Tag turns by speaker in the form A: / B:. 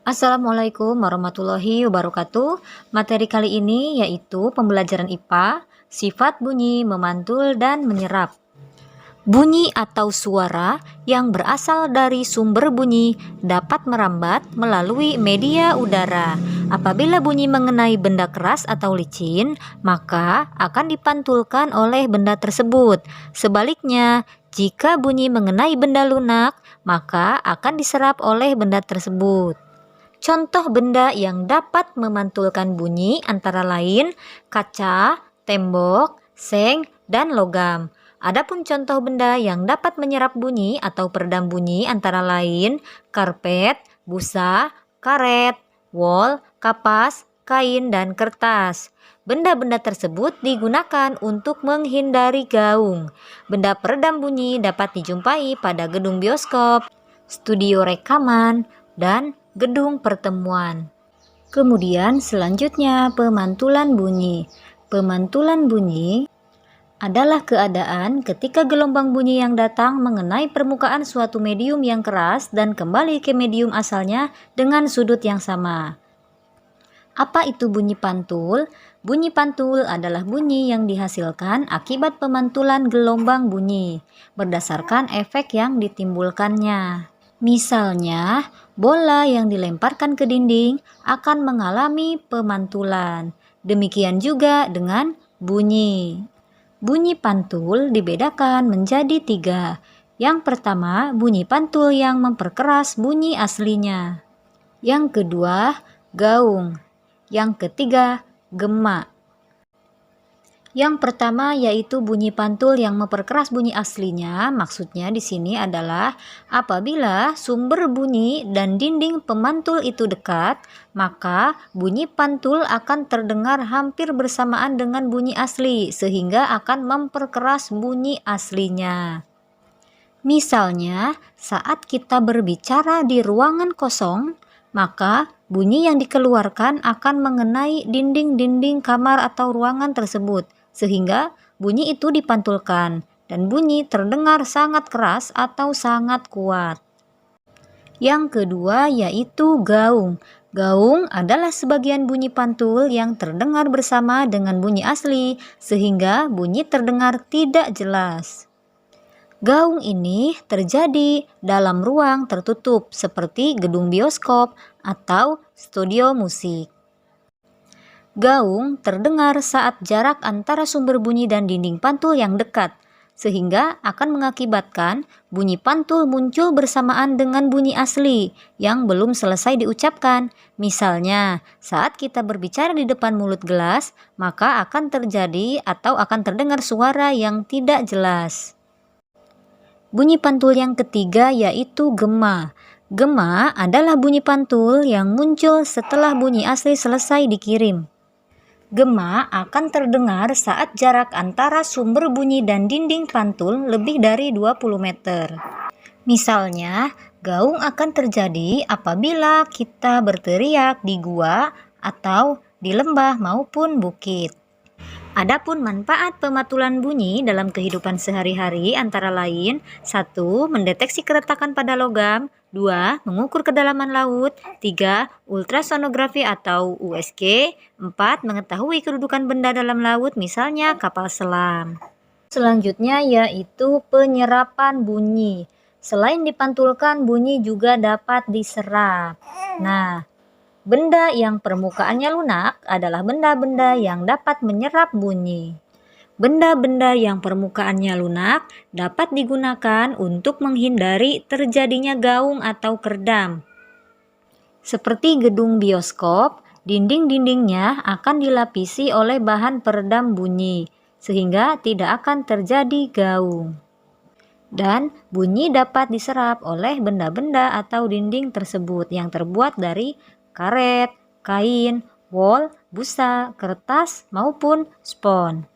A: Assalamualaikum warahmatullahi wabarakatuh. Materi kali ini yaitu pembelajaran IPA, sifat bunyi, memantul, dan menyerap. Bunyi atau suara yang berasal dari sumber bunyi dapat merambat melalui media udara. Apabila bunyi mengenai benda keras atau licin, maka akan dipantulkan oleh benda tersebut. Sebaliknya, jika bunyi mengenai benda lunak, maka akan diserap oleh benda tersebut. Contoh benda yang dapat memantulkan bunyi antara lain kaca, tembok, seng, dan logam. Adapun contoh benda yang dapat menyerap bunyi atau peredam bunyi antara lain karpet, busa, karet, wol, kapas, kain, dan kertas. Benda-benda tersebut digunakan untuk menghindari gaung. Benda peredam bunyi dapat dijumpai pada gedung bioskop, studio rekaman, dan gedung pertemuan. Kemudian selanjutnya pemantulan bunyi. Pemantulan bunyi adalah keadaan ketika gelombang bunyi yang datang mengenai permukaan suatu medium yang keras dan kembali ke medium asalnya dengan sudut yang sama. Apa itu bunyi pantul? Bunyi pantul adalah bunyi yang dihasilkan akibat pemantulan gelombang bunyi berdasarkan efek yang ditimbulkannya. Misalnya, bola yang dilemparkan ke dinding akan mengalami pemantulan. Demikian juga dengan bunyi. Bunyi pantul dibedakan menjadi 3. Yang pertama, bunyi pantul yang memperkeras bunyi aslinya. Yang kedua, gaung. Yang ketiga, gema. Yang pertama yaitu bunyi pantul yang memperkeras bunyi aslinya. Maksudnya di sini adalah apabila sumber bunyi dan dinding pemantul itu dekat, maka bunyi pantul akan terdengar hampir bersamaan dengan bunyi asli sehingga akan memperkeras bunyi aslinya. Misalnya, saat kita berbicara di ruangan kosong, maka bunyi yang dikeluarkan akan mengenai dinding-dinding kamar atau ruangan tersebut, sehingga bunyi itu dipantulkan dan bunyi terdengar sangat keras atau sangat kuat. Yang kedua yaitu gaung. Gaung adalah sebagian bunyi pantul yang terdengar bersama dengan bunyi asli, sehingga bunyi terdengar tidak jelas. Gaung ini terjadi dalam ruang tertutup seperti gedung bioskop atau studio musik. Gaung terdengar saat jarak antara sumber bunyi dan dinding pantul yang dekat, sehingga akan mengakibatkan bunyi pantul muncul bersamaan dengan bunyi asli yang belum selesai diucapkan. Misalnya, saat kita berbicara di depan mulut gelas, maka akan terjadi atau akan terdengar suara yang tidak jelas. Bunyi pantul yang ketiga yaitu gema. Gema adalah bunyi pantul yang muncul setelah bunyi asli selesai dikirim. Gema akan terdengar saat jarak antara sumber bunyi dan dinding pantul lebih dari 20 meter. Misalnya, gaung akan terjadi apabila kita berteriak di gua atau di lembah maupun bukit. Adapun manfaat pemantulan bunyi dalam kehidupan sehari-hari antara lain 1. Mendeteksi keretakan pada logam, 2. Mengukur kedalaman laut, 3. Ultrasonografi atau USG, 4. Mengetahui kedudukan benda dalam laut misalnya kapal selam. Selanjutnya yaitu penyerapan bunyi. Selain dipantulkan, bunyi juga dapat diserap. Nah, benda yang permukaannya lunak adalah benda-benda yang dapat menyerap bunyi. Benda-benda yang permukaannya lunak dapat digunakan untuk menghindari terjadinya gaung atau kerdam. Seperti gedung bioskop, dinding-dindingnya akan dilapisi oleh bahan peredam bunyi, sehingga tidak akan terjadi gaung. Dan bunyi dapat diserap oleh benda-benda atau dinding tersebut yang terbuat dari karet, kain, wol, busa, kertas, maupun spons.